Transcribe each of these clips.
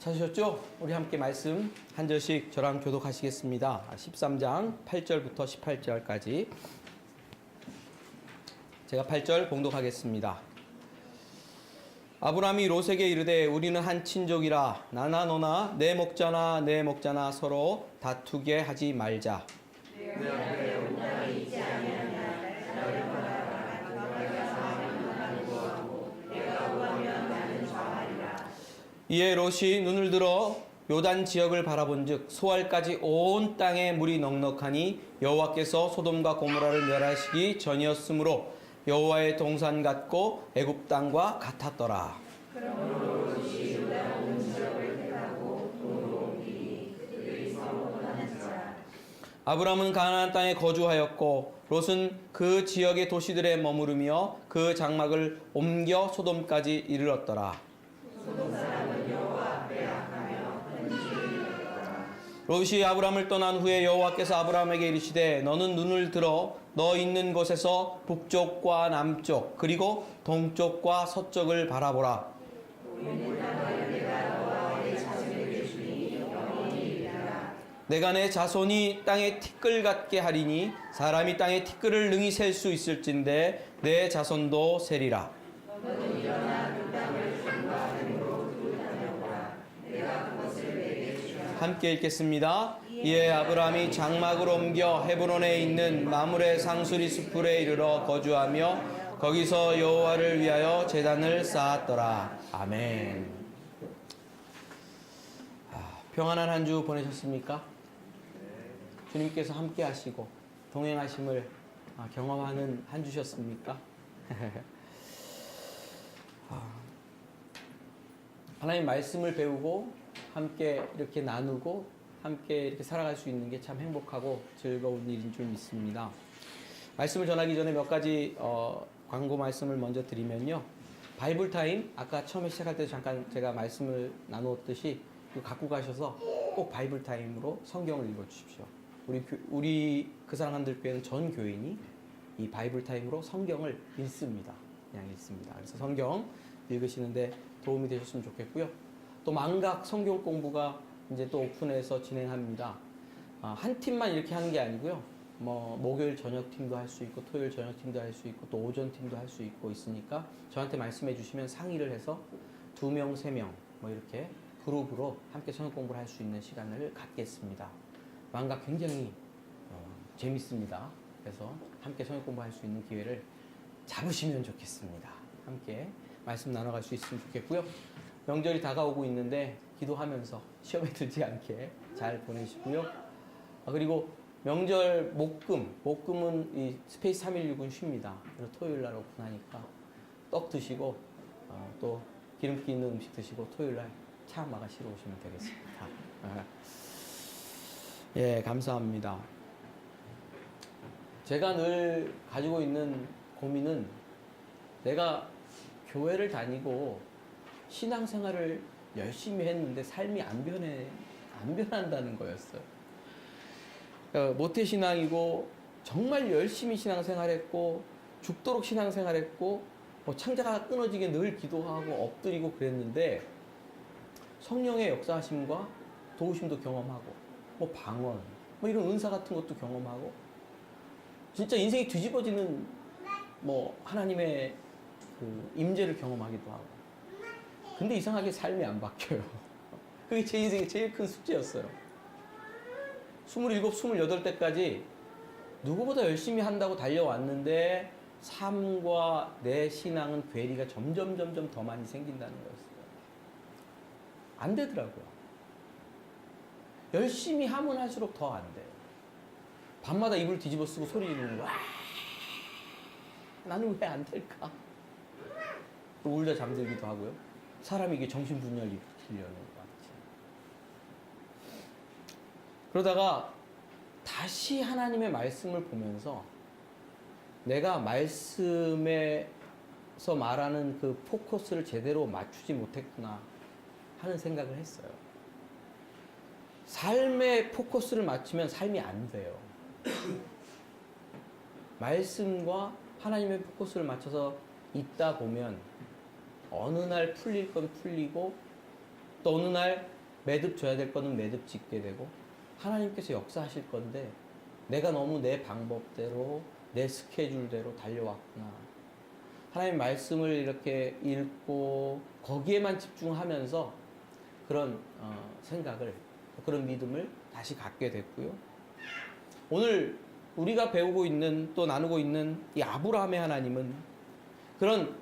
찾으셨죠? 우리 함께 말씀 한 절씩 저랑 교독하시겠습니다. 13장 8절부터 18절까지 제가 8절 봉독하겠습니다. 아브라함이 롯에게 이르되 우리는 한 친족이라 나나 너나 내 목자나 내 목자나 서로 다투게 하지 말자. 이에 롯이 눈을 들어 요단 지역을 바라본즉 소알까지 온 땅에 물이 넉넉하니 여호와께서 소돔과 고모라를 멸하시기 전이었으므로 여호와의 동산 같고 애굽 땅과 같았더라. 그러므로 롯이 요단 온 지역을 택하고 도로 옮기니 그들이 서로 하는지라. 아브라함은 가나안 땅에 거주하였고 롯은 그 지역의 도시들에 머무르며 그 장막을 옮겨 소돔까지 이르렀더라. 롯이 아브라함을 떠난 후에 여호와께서 아브라함에게 이르시되 너는 눈을 들어 너 있는 곳에서 북쪽과 남쪽 그리고 동쪽과 서쪽을 바라보라. 내가 내 자손이 땅에 티끌 같게 하리니 사람이 땅에 티끌을 능히 셀 수 있을진데 내 자손도 세리라. 너는 일어나 그 땅을 손과 힘으로 두루다녀보라. 내가 그것을 내게 주라. 함께 읽겠습니다. 이에 아브라함이 장막을 옮겨 헤브론에 있는 마므레 상수리 숲풀에 이르러 거주하며 거기서 여호와를 위하여 제단을 쌓았더라. 아멘. 평안한 한 주 보내셨습니까? 주님께서 함께 하시고 동행하심을 경험하는 한 주셨습니까? 하나님 말씀을 배우고 함께 이렇게 나누고 함께 이렇게 살아갈 수 있는 게 참 행복하고 즐거운 일인 줄 믿습니다. 말씀을 전하기 전에 몇 가지 광고 말씀을 먼저 드리면요. 바이블 타임 아까 처음에 시작할 때 잠깐 제가 말씀을 나누었듯이 갖고 가셔서 꼭 바이블 타임으로 성경을 읽어 주십시오. 우리 그 사람들 교회는 전 교인이 이 바이블 타임으로 성경을 읽습니다. 그냥 읽습니다. 그래서 성경 읽으시는데 도움이 되셨으면 좋겠고요. 또 망각 성경 공부가 이제 또 오픈해서 진행합니다. 한 팀만 이렇게 하는 게 아니고요. 목요일 저녁 팀도 할 수 있고 토요일 저녁 팀도 할 수 있고 또 오전 팀도 할 수 있고 있으니까 저한테 말씀해 주시면 상의를 해서 2명, 3명 이렇게 그룹으로 함께 성경 공부를 할 수 있는 시간을 갖겠습니다. 망각 굉장히 재밌습니다. 그래서 함께 성경 공부할 수 있는 기회를 잡으시면 좋겠습니다. 함께 말씀 나눠갈 수 있으면 좋겠고요. 명절이 다가오고 있는데 기도하면서 시험에 들지 않게 잘 보내시고요. 그리고 명절 목금은 이 스페이스 316은 쉽니다. 그래서 토요일 날 오픈하니까 떡 드시고 또 기름기 있는 음식 드시고 토요일 날 차 마가시러 오시면 되겠습니다. 예, 감사합니다. 제가 늘 가지고 있는 고민은 내가 교회를 다니고 신앙생활을 열심히 했는데 삶이 안 변한다는 거였어요. 모태신앙이고 정말 열심히 신앙생활했고 죽도록 신앙생활했고 창자가 끊어지게 늘 기도하고 엎드리고 그랬는데 성령의 역사하심과 도우심도 경험하고 방언 이런 은사 같은 것도 경험하고 진짜 인생이 뒤집어지는 하나님의 그 임재를 경험하기도 하고 근데 이상하게 삶이 안 바뀌어요. 그게 제 인생의 제일 큰 숙제였어요. 27, 28때까지 누구보다 열심히 한다고 달려왔는데 삶과 내 신앙은 괴리가 점점 더 많이 생긴다는 거였어요. 안 되더라고요. 열심히 하면 할수록 더 안 돼요. 밤마다 이불 뒤집어 쓰고 소리 지르는 거야. 나는 왜 안 될까? 울다 잠들기도 하고요. 사람이 이게 정신분열이 일으키려는 것 같지. 그러다가 다시 하나님의 말씀을 보면서 내가 말씀에서 말하는 그 포커스를 제대로 맞추지 못했구나 하는 생각을 했어요. 삶의 포커스를 맞추면 삶이 안 돼요. 말씀과 하나님의 포커스를 맞춰서 있다 보면 어느 날 풀릴 건 풀리고 또 어느 날 매듭 져야 될 거는 매듭 짓게 되고 하나님께서 역사하실 건데 내가 너무 내 방법대로 내 스케줄대로 달려왔구나. 하나님 말씀을 이렇게 읽고 거기에만 집중하면서 그런 생각을, 그런 믿음을 다시 갖게 됐고요. 오늘 우리가 배우고 있는, 또 나누고 있는 이 아브라함의 하나님은 그런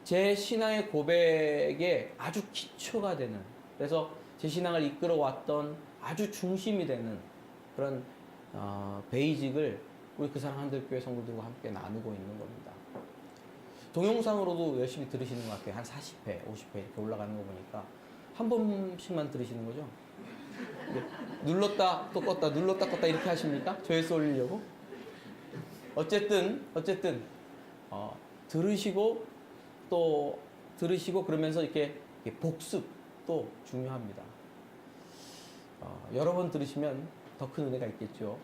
제 신앙의 고백에 아주 기초가 되는, 그래서 제 신앙을 이끌어왔던 아주 중심이 되는 그런 베이직을 우리 그 사랑 한들교회 성도들과 함께 나누고 있는 겁니다. 동영상으로도 열심히 들으시는 것 같아요. 한 40회, 50회 이렇게 올라가는 거 보니까 한 번씩만 들으시는 거죠? 눌렀다 또 껐다 눌렀다 껐다 이렇게 하십니까? 조회수 올리려고? 어쨌든 들으시고 또 들으시고 그러면서 이렇게 복습도 중요합니다. 여러 번 들으시면 더 큰 은혜가 있겠죠.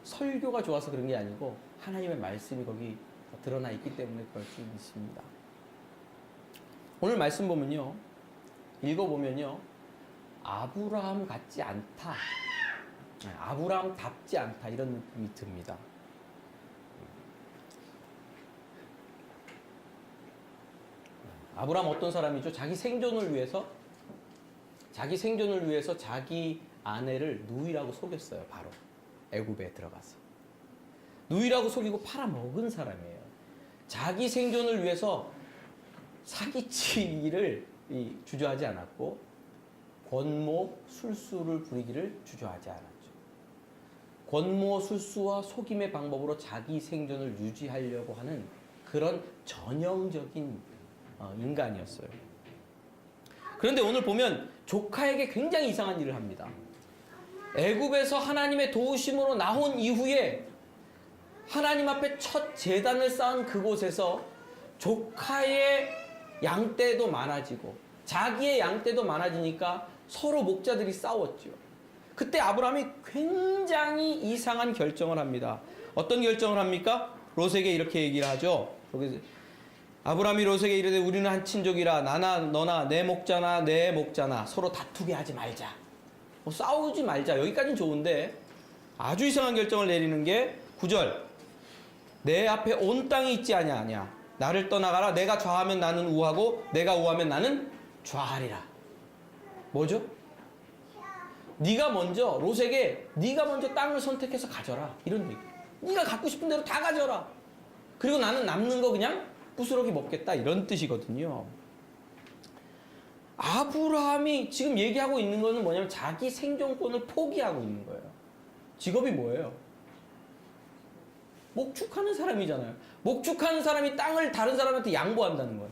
설교가 좋아서 그런 게 아니고 하나님의 말씀이 거기 드러나 있기 때문에 그럴 수 있습니다. 오늘 말씀 보면요, 읽어보면요, 아브라함 같지 않다, 아브라함답지 않다 이런 느낌이 듭니다. 아브라함 어떤 사람이죠? 자기 생존을 위해서 자기 아내를 누이라고 속였어요. 바로 애굽에 들어가서 누이라고 속이고 팔아먹은 사람이에요. 자기 생존을 위해서 사기치기를 주저하지 않았고 권모 술수를 부리기를 주저하지 않았죠. 권모 술수와 속임의 방법으로 자기 생존을 유지하려고 하는 그런 전형적인 인간이었어요. 그런데 오늘 보면 조카에게 굉장히 이상한 일을 합니다. 애굽에서 하나님의 도우심으로 나온 이후에 하나님 앞에 첫 제단을 쌓은 그곳에서 조카의 양떼도 많아지고 자기의 양떼도 많아지니까 서로 목자들이 싸웠죠. 그때 아브라함이 굉장히 이상한 결정을 합니다. 어떤 결정을 합니까? 롯에게 이렇게 얘기를 하죠. 아브라함이 롯에게 이르되 우리는 한 친족이라 나나 너나 내 목자나 내 목자나 서로 다투게 하지 말자. 싸우지 말자. 여기까지는 좋은데 아주 이상한 결정을 내리는 게 9절. 내 앞에 온 땅이 있지 아니하냐. 나를 떠나가라. 내가 좌하면 나는 우하고 내가 우하면 나는 좌하리라. 뭐죠? 네가 먼저 롯에게 네가 먼저 땅을 선택해서 가져라. 이런 얘기. 네가 갖고 싶은 대로 다 가져라. 그리고 나는 남는 거 그냥 부스러기 먹겠다. 이런 뜻이거든요. 아브라함이 지금 얘기하고 있는 거는 뭐냐면 자기 생존권을 포기하고 있는 거예요. 직업이 뭐예요? 목축하는 사람이잖아요. 목축하는 사람이 땅을 다른 사람한테 양보한다는 거예요.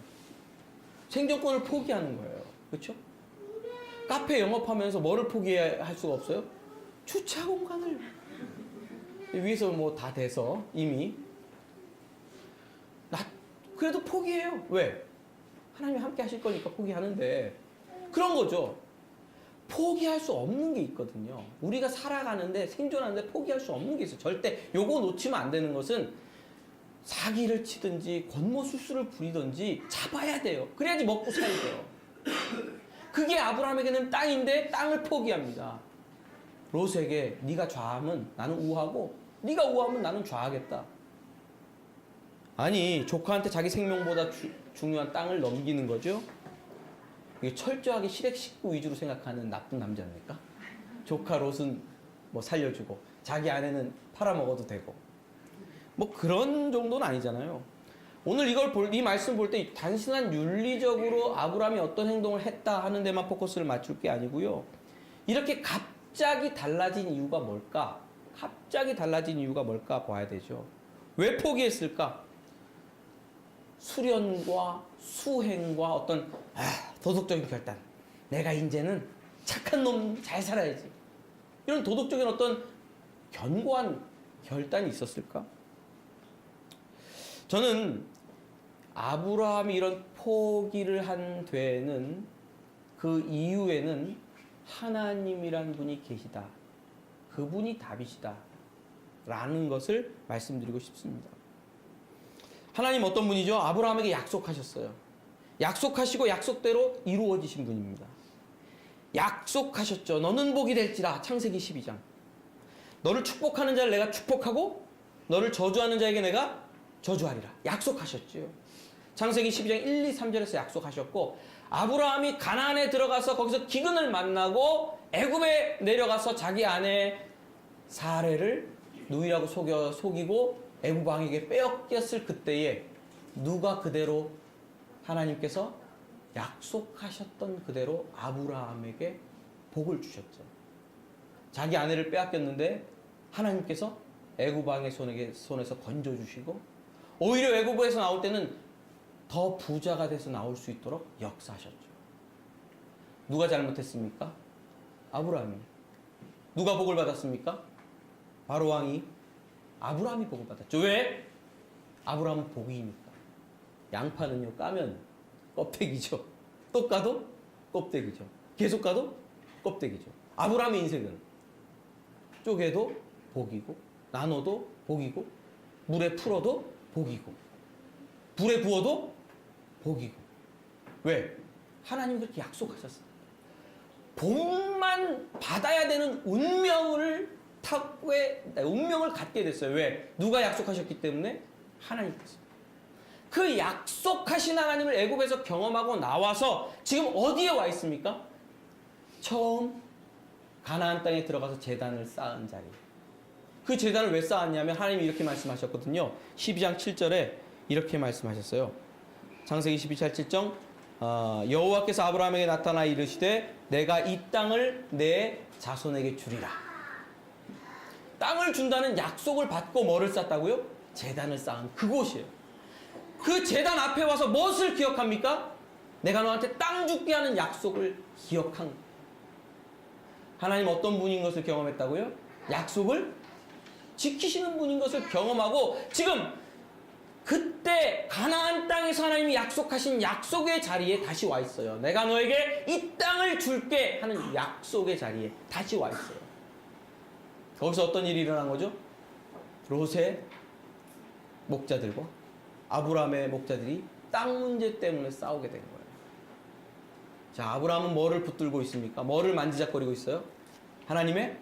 생존권을 포기하는 거예요. 그렇죠? 카페 영업하면서 뭐를 포기할 수가 없어요? 주차 공간을. 위에서 뭐 다 돼서 이미 그래도 포기해요. 왜? 하나님이 함께 하실 거니까 포기하는데 그런 거죠. 포기할 수 없는 게 있거든요. 우리가 살아가는데 생존하는데 포기할 수 없는 게 있어요. 절대 요거 놓치면 안 되는 것은 사기를 치든지 권모술수를 부리든지 잡아야 돼요. 그래야지 먹고 살야 돼요. 그게 아브라함에게는 땅인데 땅을 포기합니다. 롯에게 네가 좌하면 나는 우하고 네가 우하면 나는 좌하겠다. 아니 조카한테 자기 생명보다 중요한 땅을 넘기는 거죠. 이게 철저하게 시댁 식구 위주로 생각하는 나쁜 남자입니까? 조카 롯은 뭐 살려주고 자기 아내는 팔아먹어도 되고 뭐 그런 정도는 아니잖아요. 오늘 이 말씀 볼 때 단순한 윤리적으로 아브라함이 어떤 행동을 했다 하는 데만 포커스를 맞출 게 아니고요. 이렇게 갑자기 달라진 이유가 뭘까? 갑자기 달라진 이유가 뭘까 봐야 되죠. 왜 포기했을까? 수련과 수행과 어떤 도덕적인 결단. 내가 이제는 착한 놈 잘 살아야지. 이런 도덕적인 어떤 견고한 결단이 있었을까? 저는 아브라함이 이런 포기를 한 데에는 그 이유에는 하나님이란 분이 계시다. 그분이 답이시다. 라는 것을 말씀드리고 싶습니다. 하나님 어떤 분이죠? 아브라함에게 약속하셨어요. 약속하시고 약속대로 이루어지신 분입니다. 약속하셨죠. 너는 복이 될지라. 창세기 12장. 너를 축복하는 자를 내가 축복하고 너를 저주하는 자에게 내가 저주하리라. 약속하셨죠. 창세기 12장 1, 2, 3절에서 약속하셨고 아브라함이 가나안에 들어가서 거기서 기근을 만나고 애굽에 내려가서 자기 아내 사레를 누이라고 속이고 애굽 왕에게 빼앗겼을 그때에 누가 그대로 하나님께서 약속하셨던 그대로 아브라함에게 복을 주셨죠. 자기 아내를 빼앗겼는데 하나님께서 애굽 왕의 손에서 건져주시고 오히려 애굽에서 나올 때는 더 부자가 돼서 나올 수 있도록 역사하셨죠. 누가 잘못했습니까? 아브라함이. 누가 복을 받았습니까? 바로 왕이 아브라함이 복을 받았죠. 왜? 아브라함은 복이니까. 양파는요 까면 껍데기죠. 또 까도 껍데기죠. 계속 까도 껍데기죠. 아브라함의 인생은 쪼개도 복이고 나눠도 복이고 물에 풀어도 복이고 불에 구워도 복이고. 왜? 하나님 그렇게 약속하셨어요. 복만 받아야 되는 운명을 갖게 됐어요. 왜? 누가 약속하셨기 때문에? 하나님께서. 그 약속하신 하나님을 애굽에서 경험하고 나와서 지금 어디에 와 있습니까? 처음 가나안 땅에 들어가서 제단을 쌓은 자리. 그 제단을 왜 쌓았냐면 하나님이 이렇게 말씀하셨거든요. 12장 7절에 이렇게 말씀하셨어요. 창세기 12장 7절 여호와께서 아브라함에게 나타나 이르시되 내가 이 땅을 내 자손에게 주리라. 땅을 준다는 약속을 받고 뭐를 쌓았다고요? 제단을 쌓은 그곳이에요. 그 제단 앞에 와서 무엇을 기억합니까? 내가 너한테 땅 주게 하는 약속을 기억한 거예요. 하나님 어떤 분인 것을 경험했다고요? 약속을 지키시는 분인 것을 경험하고 지금 그때 가나안 땅에서 하나님이 약속하신 약속의 자리에 다시 와 있어요. 내가 너에게 이 땅을 줄게 하는 약속의 자리에 다시 와 있어요. 거기서 어떤 일이 일어난 거죠? 롯의 목자들과 아브라함의 목자들이 땅 문제 때문에 싸우게 된 거예요. 자, 아브라함은 뭐를 붙들고 있습니까? 뭐를 만지작거리고 있어요? 하나님의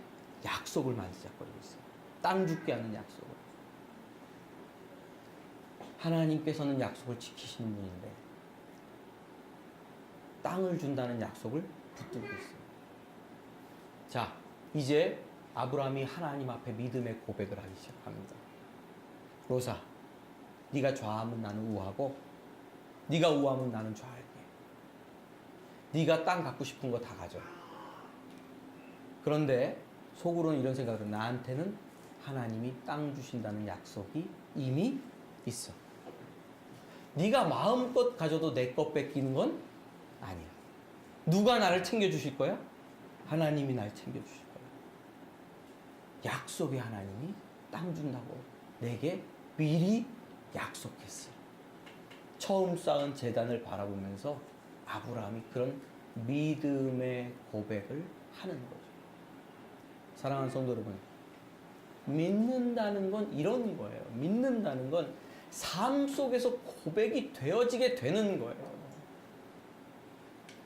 약속을 만지작거리고 있어요. 땅 죽게 하는 약속을. 하나님께서는 약속을 지키시는 분인데 땅을 준다는 약속을 붙들고 있어요. 자, 이제 아브라함이 하나님 앞에 믿음의 고백을 하기 시작합니다. 롯아, 네가 좌하면 나는 우하고 네가 우하면 나는 좌할게. 네가 땅 갖고 싶은 거 다 가져. 그런데 속으로는 이런 생각을 해요. 나한테는 하나님이 땅 주신다는 약속이 이미 있어. 네가 마음껏 가져도 내 것 뺏기는 건 아니야. 누가 나를 챙겨주실 거야? 하나님이 날 챙겨주실 거야. 약속의 하나님이 땅 준다고 내게 미리 약속했어요. 처음 쌓은 제단을 바라보면서 아브라함이 그런 믿음의 고백을 하는 거죠. 사랑하는 성도 여러분, 믿는다는 건 이런 거예요. 믿는다는 건 삶 속에서 고백이 되어지게 되는 거예요.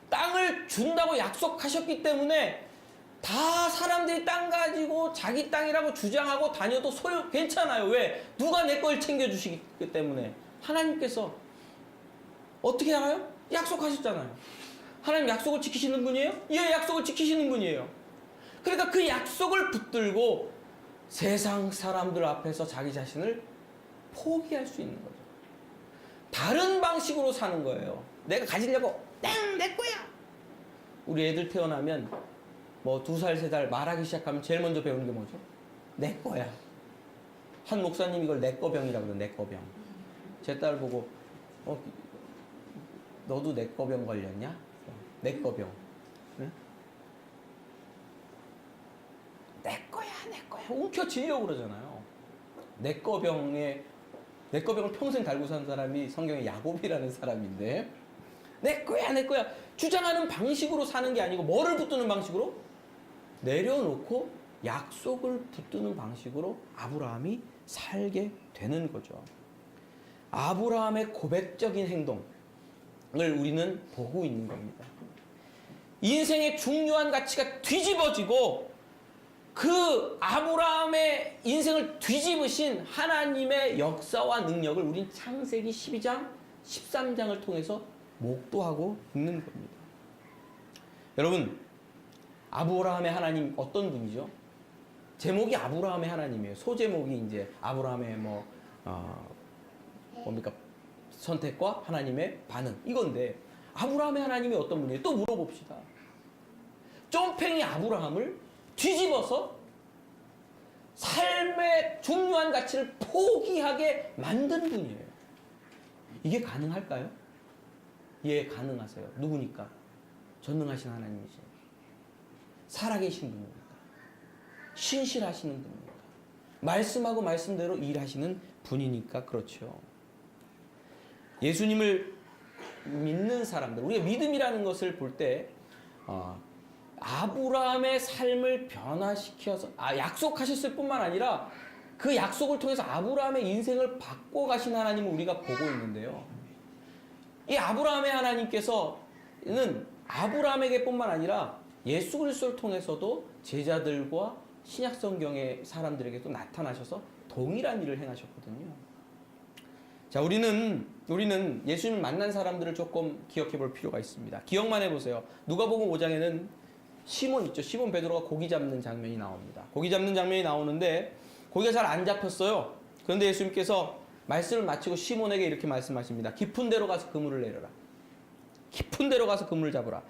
땅을 준다고 약속하셨기 때문에 다 사람들이 땅 가지고 자기 땅이라고 주장하고 다녀도 괜찮아요. 왜? 누가 내 걸 챙겨주시기 때문에. 하나님께서 어떻게 알아요? 약속하셨잖아요. 하나님 약속을 지키시는 분이에요? 예, 약속을 지키시는 분이에요. 그러니까 그 약속을 붙들고 세상 사람들 앞에서 자기 자신을 포기할 수 있는 거죠. 다른 방식으로 사는 거예요. 내가 가지려고 내 거야. 우리 애들 태어나면 뭐 2살, 3살 말하기 시작하면 제일 먼저 배우는 게 뭐죠? 내 거야. 한 목사님 이걸 내 거병이라고 그래요. 내 거병. 제 딸 보고 너도 내 거병 걸렸냐? 내 거병. 응? 내 거야. 움켜쥐려고 그러잖아요. 내 거병을 평생 달고 산 사람이 성경에 야곱이라는 사람인데 내 거야 주장하는 방식으로 사는 게 아니고 뭐를 붙드는 방식으로? 내려놓고 약속을 붙드는 방식으로 아브라함이 살게 되는 거죠. 아브라함의 고백적인 행동을 우리는 보고 있는 겁니다. 인생의 중요한 가치가 뒤집어지고 그 아브라함의 인생을 뒤집으신 하나님의 역사와 능력을 우린 창세기 12장, 13장을 통해서 목도하고 있는 겁니다. 여러분, 아브라함의 하나님 어떤 분이죠? 제목이 아브라함의 하나님이에요. 소제목이 이제 아브라함의 뭡니까? 선택과 하나님의 반응. 이건데, 아브라함의 하나님이 어떤 분이에요? 또 물어봅시다. 쫌팽이 아브라함을 뒤집어서 삶의 중요한 가치를 포기하게 만든 분이에요. 이게 가능할까요? 예, 가능하세요. 누구니까? 전능하신 하나님이시죠. 살아계신 분입니다. 신실하시는 분입니다. 말씀하고 말씀대로 일하시는 분이니까 그렇죠. 예수님을 믿는 사람들, 우리가 믿음이라는 것을 볼 때 아브라함의 삶을 변화시켜서 약속하셨을 뿐만 아니라 그 약속을 통해서 아브라함의 인생을 바꿔가신 하나님을 우리가 보고 있는데요. 이 아브라함의 하나님께서는 아브라함에게 뿐만 아니라 예수 그리스도를 통해서도 제자들과 신약성경의 사람들에게도 나타나셔서 동일한 일을 행하셨거든요. 자, 우리는 예수님을 만난 사람들을 조금 기억해 볼 필요가 있습니다. 기억만 해보세요. 누가복음 5장에는 시몬 있죠. 시몬 베드로가 고기 잡는 장면이 나옵니다. 고기 잡는 장면이 나오는데 고기가 잘 안 잡혔어요. 그런데 예수님께서 말씀을 마치고 시몬에게 이렇게 말씀하십니다. 깊은 데로 가서 그물을 내려라. 깊은 데로 가서 그물을 잡으라.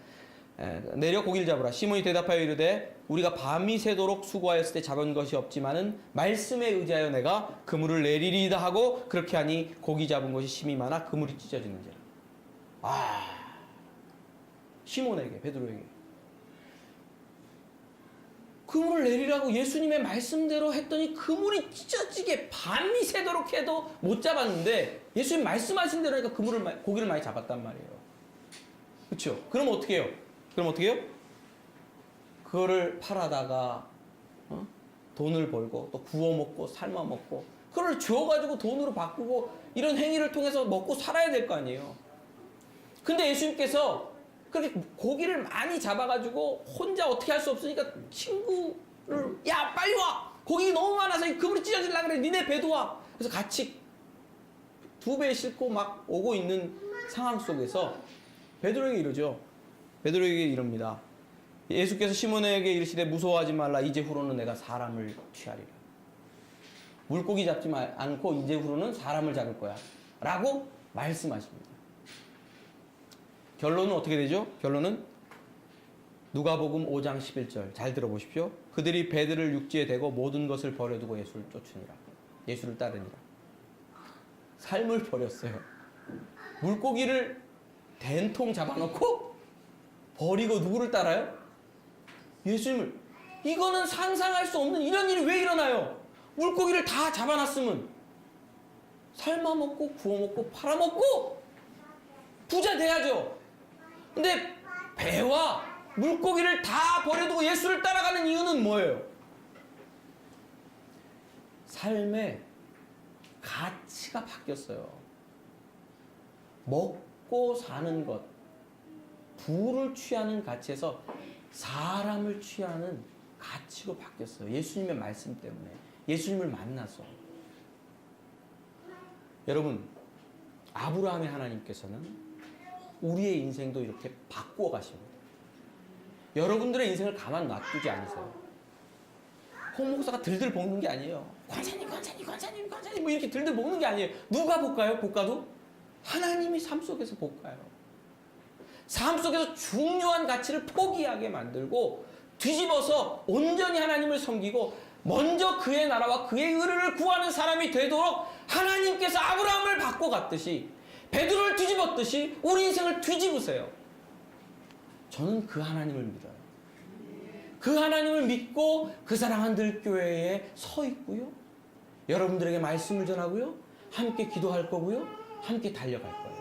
내려 고기를 잡으라. 시몬이 대답하여 이르되 우리가 밤이 새도록 수고하였을 때 잡은 것이 없지만은 말씀에 의지하여 내가 그물을 내리리이다 하고 그렇게 하니 고기 잡은 것이 심히 많아 그물이 찢어지는지라. 시몬에게, 베드로에게 그물을 내리라고 예수님의 말씀대로 했더니 그물이 찢어지게 밤이 새도록 해도 못 잡았는데 예수님 말씀하신 대로 하니까 고기를 많이 잡았단 말이에요. 그렇죠? 그럼 어떻게 해요? 그거를 팔아다가 돈을 벌고 또 구워 먹고 삶아 먹고 그걸 주워가지고 돈으로 바꾸고 이런 행위를 통해서 먹고 살아야 될 거 아니에요. 근데 예수님께서 그렇게 고기를 많이 잡아가지고 혼자 어떻게 할 수 없으니까 친구를 야 빨리 와! 고기 너무 많아서 이 그물이 찢어지려고 그래. 니네 배도 와. 그래서 같이 2배 싣고 막 오고 있는 상황 속에서 베드로에게 이러죠. 베드로에게 이럽니다. 예수께서 시몬에게 이르시되 무서워하지 말라. 이제 후로는 내가 사람을 취하리라. 물고기 잡지 않고 이제 후로는 사람을 잡을 거야. 라고 말씀하십니다. 결론은 어떻게 되죠? 결론은 누가복음 5장 11절 잘 들어보십시오. 그들이 배들을 육지에 대고 모든 것을 버려두고 예수를 쫓으니라. 예수를 따르니라. 삶을 버렸어요. 물고기를 된통 잡아놓고 버리고 누구를 따라요? 예수님을. 이거는 상상할 수 없는 이런 일이 왜 일어나요? 물고기를 다 잡아놨으면 삶아먹고 구워먹고 팔아먹고 부자 돼야죠. 근데 배와 물고기를 다 버려두고 예수를 따라가는 이유는 뭐예요? 삶의 가치가 바뀌었어요. 먹고 사는 것, 부를 취하는 가치에서 사람을 취하는 가치로 바뀌었어요. 예수님의 말씀 때문에. 예수님을 만나서. 여러분, 아브라함의 하나님께서는 우리의 인생도 이렇게 바꾸어 가십니다. 여러분들의 인생을 가만 놔두지 않으세요. 홍 목사가 들들 볶는 게 아니에요. 권사님 뭐 이렇게 들들 볶는 게 아니에요. 누가 볶아요? 볶아도? 하나님이 삶 속에서 볶아요. 삶 속에서 중요한 가치를 포기하게 만들고 뒤집어서 온전히 하나님을 섬기고 먼저 그의 나라와 그의 의를 구하는 사람이 되도록 하나님께서 아브라함을 바꿔갔듯이 베드로를 뒤집었듯이 우리 인생을 뒤집으세요. 저는 그 하나님을 믿어요. 그 하나님을 믿고 그 사랑한 들교회에 서 있고요. 여러분들에게 말씀을 전하고요. 함께 기도할 거고요. 함께 달려갈 거예요.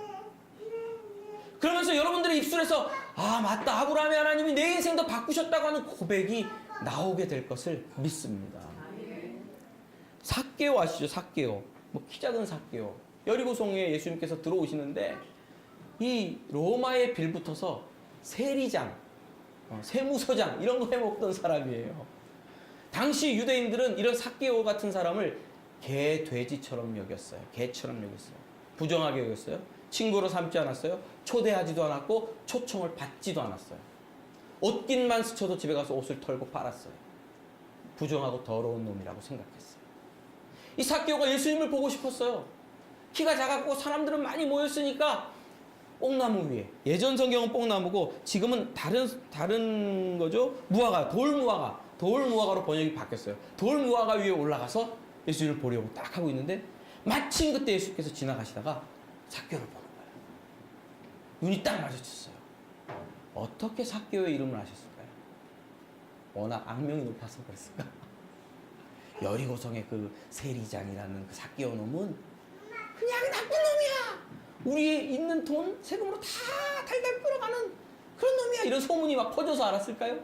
그러면서 여러분들의 입술에서 아 맞다 아브라함의 하나님이 내 인생도 바꾸셨다고 하는 고백이 나오게 될 것을 믿습니다. 삭개오 아시죠? 삭개오. 뭐 키 작은 삭개오. 여리고성에 예수님께서 들어오시는데 이 로마의 빌붙어서 세리장 세무서장 이런 거 해먹던 사람이에요. 당시 유대인들은 이런 삭개오 같은 사람을 개, 돼지처럼 여겼어요. 개처럼 여겼어요. 부정하게 여겼어요. 친구로 삼지 않았어요. 초대하지도 않았고 초청을 받지도 않았어요. 옷깃만 스쳐도 집에 가서 옷을 털고 빨았어요. 부정하고 더러운 놈이라고 생각했어요. 이 삭개오가 예수님을 보고 싶었어요. 키가 작았고 사람들은 많이 모였으니까 뽕나무 위에, 예전 성경은 뽕나무고 지금은 다른 거죠. 무화과, 돌무화과로 번역이 바뀌었어요. 돌무화과 위에 올라가서 예수님을 보려고 딱 하고 있는데 마침 그때 예수께서 지나가시다가 삭개오를 보는 거예요. 눈이 딱 마주쳤어요. 어떻게 삭개오의 이름을 아셨을까요? 워낙 악명이 높아서 그랬을까? 여리고성의 그 세리장이라는 그 삭개오 놈은 그냥 나쁜 놈이야. 우리의 있는 돈 세금으로 다 달달 끌어가는 그런 놈이야. 이런 소문이 막 퍼져서 알았을까요?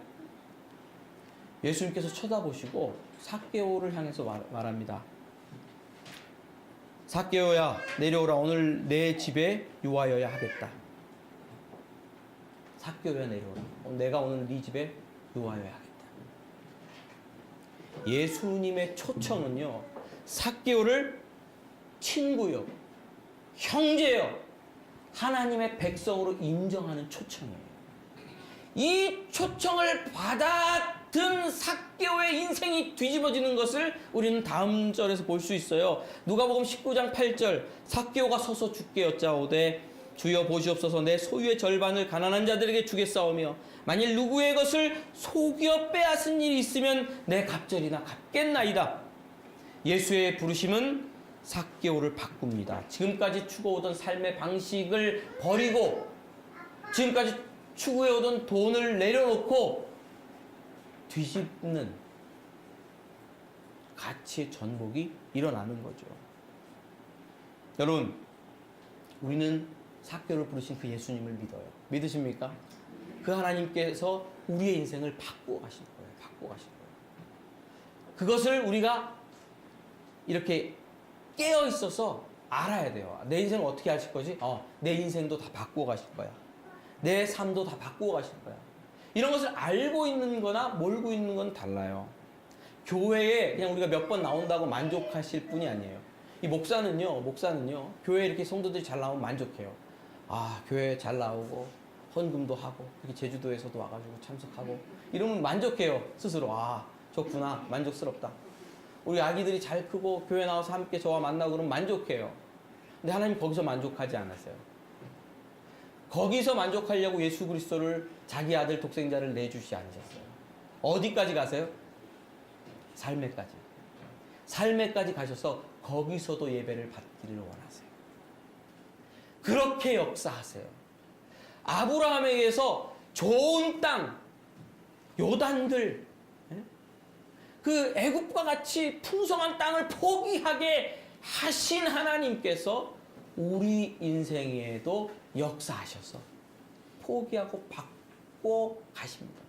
예수님께서 쳐다보시고 삭개오를 향해서 말합니다. 삭개오야, 내려오라. 오늘 내 집에 유하여야 하겠다. 삭개오야, 내려오라. 내가 오늘 네 집에 유하여야 하겠다. 예수님의 초청은요, 삭개오를 친구요, 형제요, 하나님의 백성으로 인정하는 초청이에요. 이 초청을 받아든 삭개오의 인생이 뒤집어지는 것을 우리는 다음 절에서 볼 수 있어요. 누가복음 19장 8절, 삭개오가 서서 주께 여짜오되 주여 보시옵소서, 내 소유의 절반을 가난한 자들에게 주겠사오며 만일 누구의 것을 속여 빼앗은 일이 있으면 내 갑절이나 갚겠나이다. 예수의 부르심은 삭개오를 바꿉니다. 지금까지 추구해오던 삶의 방식을 버리고 지금까지 추구해오던 돈을 내려놓고 뒤집는 가치의 전복이 일어나는 거죠. 여러분, 우리는 삭개오를 부르신 그 예수님을 믿어요. 믿으십니까? 그 하나님께서 우리의 인생을 바꾸어 가실 거예요. 바꾸어 가실 거예요. 그것을 우리가 이렇게 깨어 있어서 알아야 돼요. 내 인생을 어떻게 하실 거지? 내 인생도 다 바꾸어 가실 거야. 내 삶도 다 바꾸어 가실 거야. 이런 것을 알고 있는 거나 몰고 있는 건 달라요. 교회에 그냥 우리가 몇 번 나온다고 만족하실 분이 아니에요. 이 목사는요, 교회에 이렇게 성도들이 잘 나오면 만족해요. 교회 잘 나오고, 헌금도 하고, 이렇게 제주도에서도 와가지고 참석하고, 이러면 만족해요, 스스로. 좋구나, 만족스럽다. 우리 아기들이 잘 크고, 교회 나와서 함께 저와 만나고 그러면 만족해요. 근데 하나님 거기서 만족하지 않았어요. 거기서 만족하려고 예수 그리스도를, 자기 아들 독생자를 내주시 않으셨어요. 어디까지 가세요? 삶에까지. 삶에까지 가셔서 거기서도 예배를 받기를 원하세요. 그렇게 역사하세요. 아브라함에게서 좋은 땅, 요단들, 그 애굽과 같이 풍성한 땅을 포기하게 하신 하나님께서 우리 인생에도 역사하셔서 포기하고 바꿔 가십니다.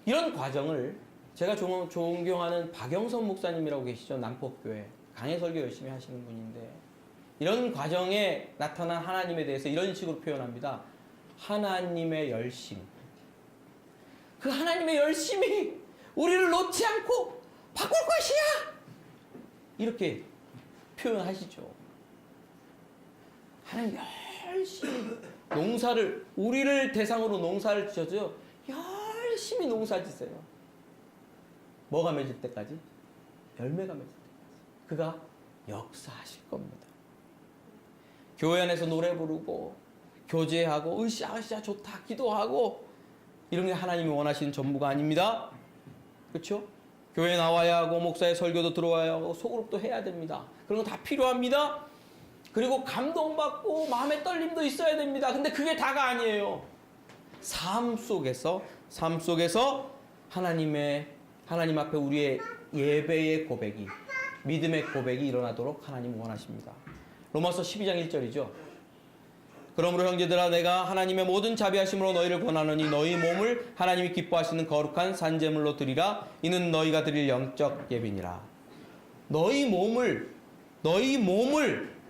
이런 과정을 제가 존경하는 박영선 목사님이라고 계시죠. 남포교회 강해설교 열심히 하시는 분인데, 이런 과정에 나타난 하나님에 대해서 이런 식으로 표현합니다. 하나님의 열심. 그 하나님의 열심이 우리를 놓지 않고 바꿀 것이야! 이렇게 표현하시죠. 하나님 열심히 우리를 대상으로 농사를 지어줘요. 열심히 농사 지세요. 뭐가 맺을 때까지? 열매가 맺을 때까지. 그가 역사하실 겁니다. 교회 안에서 노래 부르고, 교제하고, 으쌰으쌰 좋다, 기도하고, 이런 게 하나님이 원하시는 전부가 아닙니다. 그렇죠? 교회 나와야 하고, 목사의 설교도 들어와야 하고, 소그룹도 해야 됩니다. 그런 거 다 필요합니다. 그리고 감동받고 마음의 떨림도 있어야 됩니다. 근데 그게 다가 아니에요. 삶 속에서 하나님 앞에 우리의 예배의 고백이, 믿음의 고백이 일어나도록 하나님 원하십니다. 로마서 12장 1절이죠. 그러므로 형제들아, 내가 하나님의 모든 자비하심으로 너희를 권하노니 너희 몸을 하나님이 기뻐하시는 거룩한 산제물로 드리라. 이는 너희가 드릴 영적 예비니라. 너희 몸을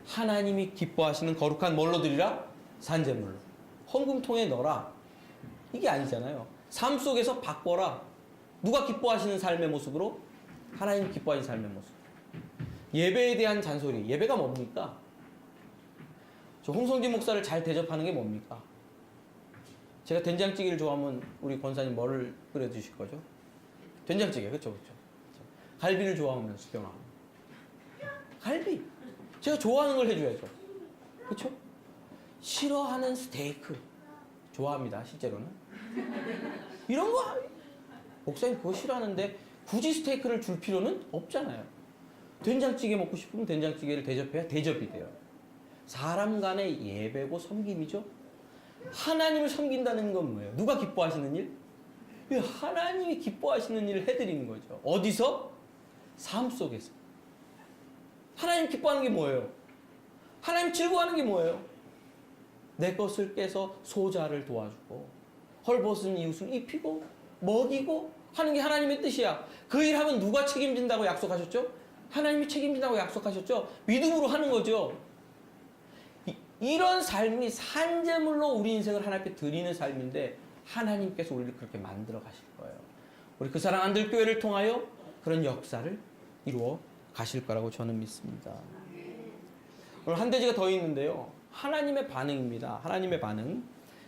하나님이 기뻐하시는 거룩한 뭘로 드리라? 산제물로. 헌금통에 넣어라. 이게 아니잖아요. 삶 속에서 바꿔라. 누가 기뻐하시는 삶의 모습으로? 하나님 기뻐하시는 삶의 모습. 예배에 대한 잔소리. 예배가 뭡니까? 저 홍성진 목사를 잘 대접하는 게 뭡니까? 제가 된장찌개를 좋아하면 우리 권사님 뭐를 끓여주실 거죠? 된장찌개, 그렇죠, 그렇죠. 갈비를 좋아하면 수경아. 갈비. 제가 좋아하는 걸 해줘야죠. 그렇죠? 싫어하는 스테이크. 좋아합니다, 실제로는. 이런 거, 목사님 그거 싫어하는데 굳이 스테이크를 줄 필요는 없잖아요. 된장찌개 먹고 싶으면 된장찌개를 대접해야 대접이 돼요. 사람 간의 예배고 섬김이죠. 하나님을 섬긴다는 건 뭐예요? 누가 기뻐하시는 일? 하나님이 기뻐하시는 일을 해드리는 거죠. 어디서? 삶 속에서. 하나님 기뻐하는 게 뭐예요? 하나님 즐거워하는 게 뭐예요? 내 것을 깨서 소자를 도와주고 헐벗은 이웃을 입히고 먹이고 하는 게 하나님의 뜻이야. 그 일하면 누가 책임진다고 약속하셨죠? 하나님이 책임진다고 약속하셨죠? 믿음으로 하는 거죠. 이런 삶이 산재물로 우리 인생을 하나님께 드리는 삶인데 하나님께서 우리를 그렇게 만들어 가실 거예요. 우리 그 사랑 안들교회를 통하여 그런 역사를 이루어 가실 거라고 저는 믿습니다. 오늘 한 대지가 더 있는데요. 하나님의 반응입니다. 하나님의 반응.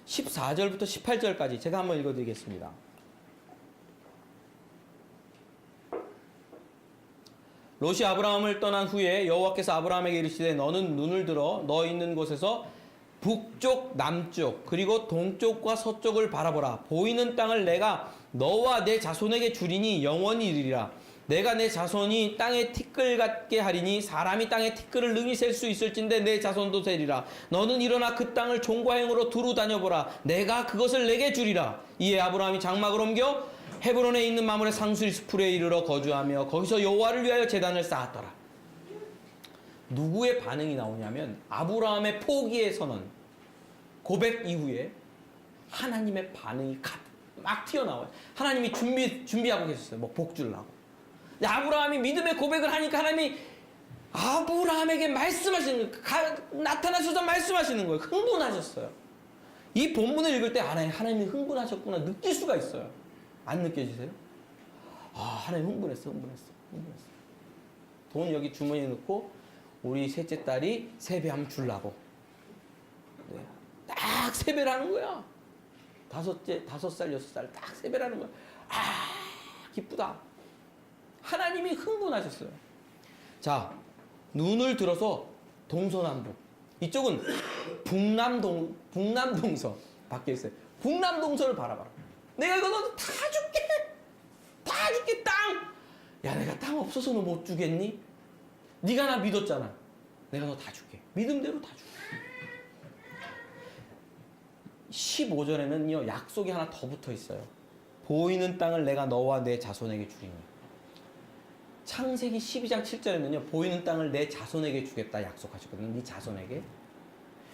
14절부터 18절까지 제가 한번 읽어드리겠습니다. 롯이 아브라함을 떠난 후에 여호와께서 아브라함에게 이르시되 너는 눈을 들어 너 있는 곳에서 북쪽, 남쪽, 그리고 동쪽과 서쪽을 바라보라. 보이는 땅을 내가 너와 내 자손에게 주리니 영원히 이르리라. 내가 내 자손이 땅에 티끌 같게 하리니 사람이 땅에 티끌을 능히 셀 수 있을진데 내 자손도 세리라. 너는 일어나 그 땅을 종과 행으로 두루 다녀보라. 내가 그것을 내게 주리라. 이에 아브라함이 장막을 옮겨 헤브론에 있는 마물의 상수리 숲에 이르러 거주하며 거기서 여호와를 위하여 제단을 쌓았더라. 누구의 반응이 나오냐면 아브라함의 포기의 선언, 고백 이후에 하나님의 반응이 막 튀어나와요. 하나님이 준비하고 계셨어요. 뭐 복주를 하고. 아브라함이 믿음의 고백을 하니까 하나님이 아브라함에게 말씀하시는 거예요. 나타나셔서 말씀하시는 거예요. 흥분하셨어요. 이 본문을 읽을 때 하나님이 흥분하셨구나 느낄 수가 있어요. 안 느껴지세요? 하나님 흥분했어. 돈 여기 주머니에 넣고 우리 셋째 딸이 세배하면 주려고. 네. 딱 세배를 하는 거야. 5살, 6살 딱 세배를 하는 거야. 기쁘다. 하나님이 흥분하셨어요. 자, 눈을 들어서 동서남북. 이쪽은 북남동서 바뀌어 있어요. 북남동서를 바라봐라. 내가 이거 너 다 줄게. 다 줄게 땅. 야, 내가 땅 없어서 너 못 주겠니? 네가 나 믿었잖아. 내가 너 다 줄게. 믿음대로 다 줄게. 15절에는요 약속이 하나 더 붙어 있어요. 보이는 땅을 내가 너와 내 자손에게 주리니. 창세기 12장 7절에는요 보이는 땅을 내 자손에게 주겠다 약속하셨거든요. 네 자손에게.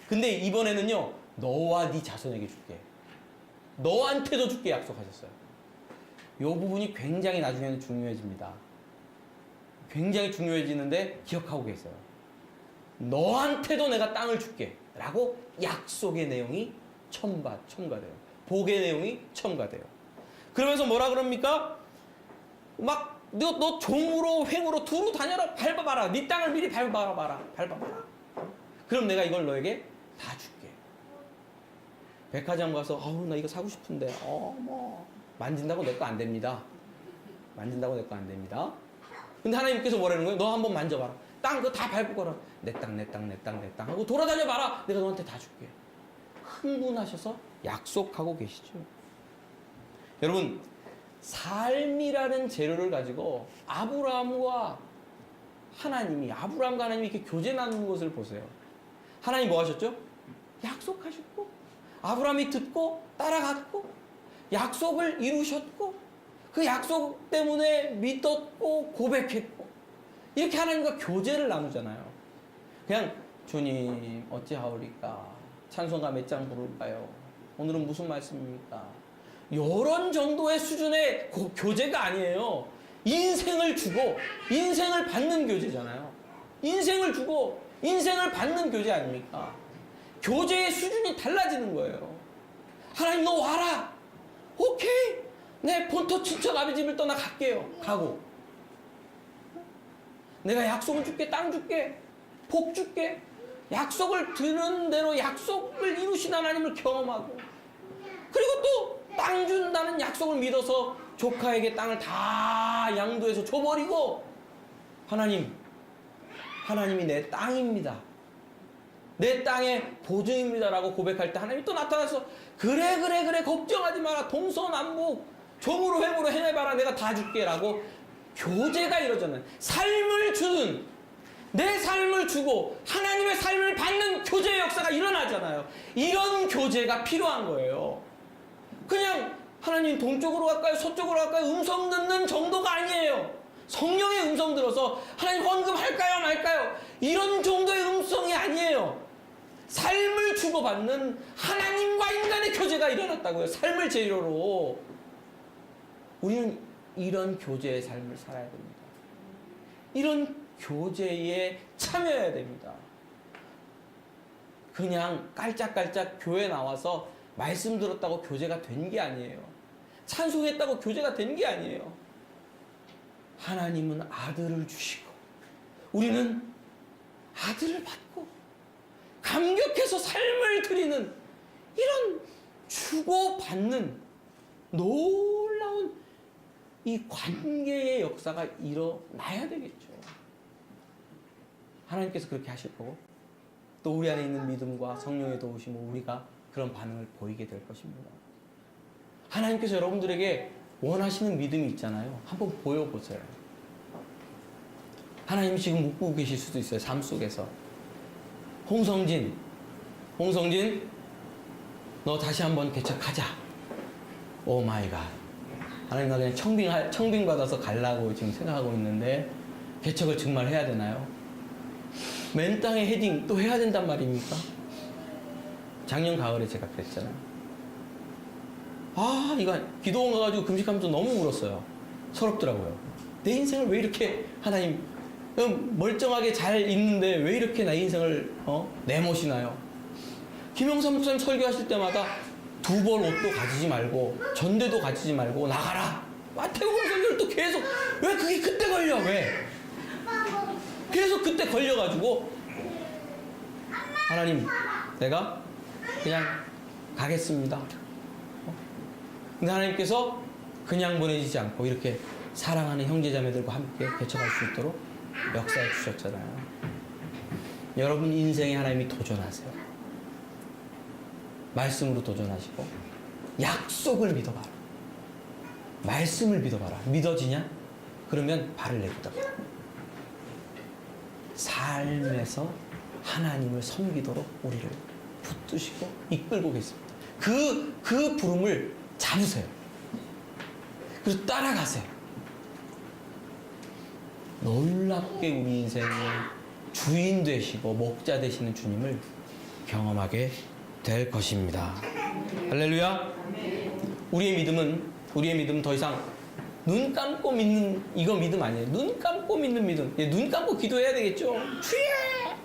근데 이번에는요 너와 네 자손에게 줄게. 너한테도 줄게 약속하셨어요. 이 부분이 굉장히 나중에는 중요해집니다. 굉장히 중요해지는데 기억하고 계세요. 너한테도 내가 땅을 줄게 라고 약속의 내용이 첨가돼요. 복의 내용이 첨가돼요. 그러면서 뭐라 그럽니까? 막 너 종으로 횡으로 두루 다녀라. 밟아봐라. 네 땅을 미리 밟아봐라. 그럼 내가 이걸 너에게 다 줄게. 백화점 가서 나 이거 사고 싶은데 만진다고 내 거 안 됩니다. 근데 하나님께서 뭐라는 거예요? 너 한번 만져봐라. 땅 그거 다 밟고 가라. 내 땅 하고 돌아다녀봐라. 내가 너한테 다 줄게. 흥분하셔서 약속하고 계시죠. 여러분 삶이라는 재료를 가지고 아브라함과 하나님이 이렇게 교제 나누는 것을 보세요. 하나님 뭐 하셨죠? 약속하셨고 아브라함이 듣고 따라갔고 약속을 이루셨고 그 약속 때문에 믿었고 고백했고 이렇게 하나님과 교제를 나누잖아요. 그냥 주님 어찌하오리까 찬송가 몇 장 부를까요? 오늘은 무슨 말씀입니까? 이런 정도의 수준의 교제가 아니에요. 인생을 주고 인생을 받는 교제잖아요. 인생을 주고 인생을 받는 교제 아닙니까? 교제의 수준이 달라지는 거예요. 하나님 너 와라. 오케이, 내 본토 친척 아비 집을 떠나 갈게요. 가고 내가 약속을 줄게, 땅 줄게, 복 줄게. 약속을 드는 대로 약속을 이루신 하나님을 경험하고, 그리고 또 땅 준다는 약속을 믿어서 조카에게 땅을 다 양도해서 줘버리고, 하나님이 내 땅입니다, 내 땅의 보증입니다라고 고백할 때 하나님이 또 나타나서 그래 걱정하지 마라, 동서남북 조무로 회무로 해내봐라, 내가 다 줄게라고 교제가 이루어졌는, 삶을 주는, 내 삶을 주고 하나님의 삶을 받는 교제의 역사가 일어나잖아요. 이런 교제가 필요한 거예요. 그냥 하나님 동쪽으로 갈까요, 서쪽으로 갈까요, 음성 듣는 정도가 아니에요. 성령의 음성 들어서 하나님 헌금할까요 말까요, 이런 정도의 음성이 아니에요. 삶을 주고받는 하나님과 인간의 교제가 일어났다고요. 삶을 재료로. 우리는 이런 교제의 삶을 살아야 됩니다. 이런 교제에 참여해야 됩니다. 그냥 깔짝깔짝 교회 나와서 말씀 들었다고 교제가 된 게 아니에요. 찬송했다고 교제가 된 게 아니에요. 하나님은 아들을 주시고 우리는 아들을 받고 감격해서 삶을 드리는 이런 주고받는 놀라운 이 관계의 역사가 일어나야 되겠죠. 하나님께서 그렇게 하실 거고, 또 우리 안에 있는 믿음과 성령의 도우심으로 우리가 그런 반응을 보이게 될 것입니다. 하나님께서 여러분들에게 원하시는 믿음이 있잖아요. 한번 보여보세요. 하나님이 지금 못 보고 계실 수도 있어요. 삶 속에서. 홍성진, 너 다시 한번 개척하자. 오 마이 갓. 하나님, 나 그냥 청빙 받아서 가려고 지금 생각하고 있는데 개척을 정말 해야 되나요? 맨 땅에 헤딩 또 해야 된단 말입니까? 작년 가을에 제가 그랬잖아요. 이거 기도원 가가지고 금식하면서 너무 울었어요. 서럽더라고요. 내 인생을 왜 이렇게 하나님 멀쩡하게 잘 있는데 왜 이렇게 나 인생을 내모시나요? 김영삼 목사님 설교하실 때마다 두 벌 옷도 가지지 말고 전대도 가지지 말고 나가라. 마태복음 설교를 또 계속, 왜 그게 그때 걸려? 왜? 계속 그때 걸려가지고 하나님, 내가 그냥 가겠습니다. 근데 하나님께서 그냥 보내지지 않고 이렇게 사랑하는 형제자매들과 함께 개척할 수 있도록 역사해 주셨잖아요. 여러분 인생에 하나님이 도전하세요. 말씀으로 도전하시고 약속을 믿어봐라. 말씀을 믿어봐라. 믿어지냐? 그러면 발을 내딛어봐. 삶에서 하나님을 섬기도록 우리를 붙드시고 이끌고 계십니다. 그 부름을 잡으세요. 그래서 따라가세요. 놀랍게 우리 인생의 주인 되시고 목자 되시는 주님을 경험하게 될 것입니다. 할렐루야. 우리의 믿음은 더 이상 눈 감고 믿는 이거 믿음 아니에요. 눈 감고 믿는 믿음. 눈 감고 기도해야 되겠죠. 주여!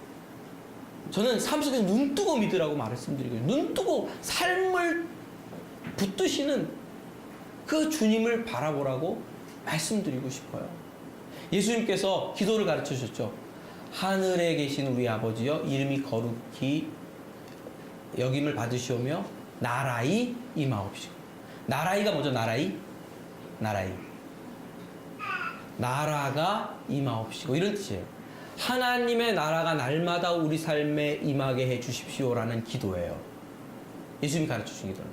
저는 삶 속에서 눈 뜨고 믿으라고 말씀드리고, 눈 뜨고 삶을 붙드시는 그 주님을 바라보라고 말씀드리고 싶어요. 예수님께서 기도를 가르쳐 주셨죠. 하늘에 계신 우리 아버지여, 이름이 거룩히 여김을 받으시오며 나라이 임하옵시고. 나라이가 뭐죠? 나라이. 나라가 임하옵시고, 이런 뜻이에요. 하나님의 나라가 날마다 우리 삶에 임하게 해 주십시오라는 기도예요. 예수님이 가르쳐 주신 기도는.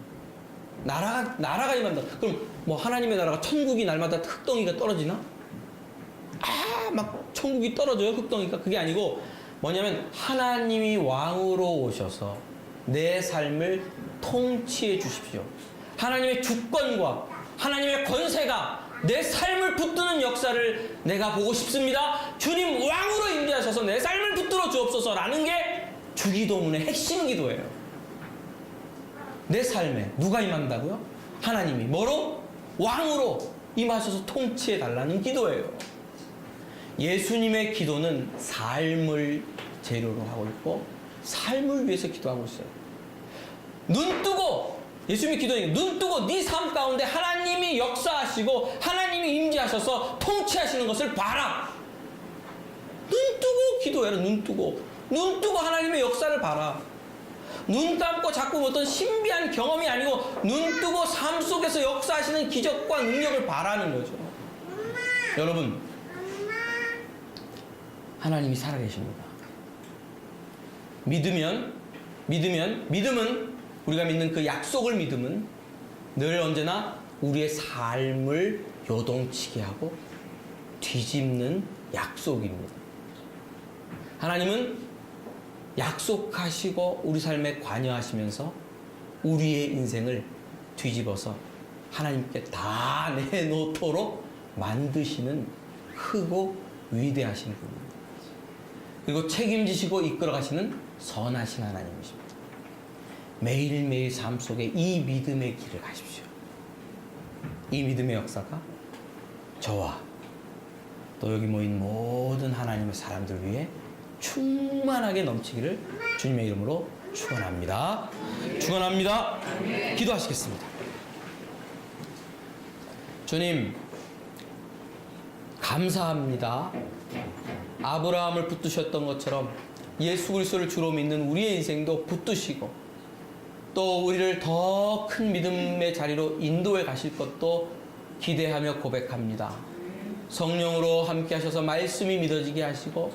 나라가 임한다. 그럼 뭐 하나님의 나라가 천국이 날마다 흙덩이가 떨어지나? 막 천국이 떨어져요, 흙덩이가? 그게 아니고 뭐냐면 하나님이 왕으로 오셔서 내 삶을 통치해 주십시오. 하나님의 주권과 하나님의 권세가 내 삶을 붙드는 역사를 내가 보고 싶습니다. 주님 왕으로 임재하셔서 내 삶을 붙들어 주옵소서라는 게 주기도문의 핵심 기도예요. 내 삶에 누가 임한다고요? 하나님이. 뭐로? 왕으로 임하셔서 통치해 달라는 기도예요. 예수님의 기도는 삶을 재료로 하고 있고 삶을 위해서 기도하고 있어요. 눈 뜨고 예수님이 기도하는 눈 뜨고 네 삶 가운데 하나님이 역사하시고 하나님이 임재하셔서 통치하시는 것을 봐라. 눈 뜨고 기도해라. 눈 뜨고 하나님의 역사를 봐라. 눈 감고 자꾸 어떤 신비한 경험이 아니고 눈 뜨고 삶 속에서 역사하시는 기적과 능력을 바라는 거죠. 여러분, 하나님이 살아계십니다. 믿음은 우리가 믿는 그 약속을 믿음은 늘 언제나 우리의 삶을 요동치게 하고 뒤집는 약속입니다. 하나님은 약속하시고 우리 삶에 관여하시면서 우리의 인생을 뒤집어서 하나님께 다 내놓도록 만드시는 크고 위대하신 분입니다. 그리고 책임지시고 이끌어가시는 선하신 하나님이십니다. 매일매일 삶 속에 이 믿음의 길을 가십시오. 이 믿음의 역사가 저와 또 여기 모인 모든 하나님의 사람들 위해 충만하게 넘치기를 주님의 이름으로 축원합니다. 축원합니다. 기도하시겠습니다. 주님, 감사합니다. 아브라함을 붙드셨던 것처럼 예수 그리스도를 주로 믿는 우리의 인생도 붙드시고 또 우리를 더 큰 믿음의 자리로 인도해 가실 것도 기대하며 고백합니다. 성령으로 함께 하셔서 말씀이 믿어지게 하시고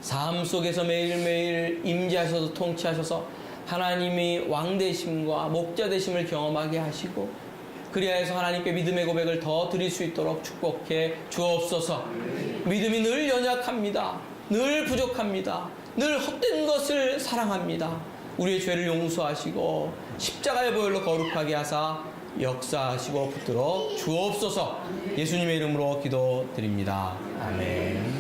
삶 속에서 매일매일 임재하셔서 통치하셔서 하나님이 왕 되심과 목자 되심을 경험하게 하시고 그리하여서 하나님께 믿음의 고백을 더 드릴 수 있도록 축복해 주옵소서. 믿음이 늘 연약합니다. 늘 부족합니다. 늘 헛된 것을 사랑합니다. 우리의 죄를 용서하시고 십자가의 보혈로 거룩하게 하사 역사하시고 붙들어 주옵소서. 예수님의 이름으로 기도드립니다. 아멘.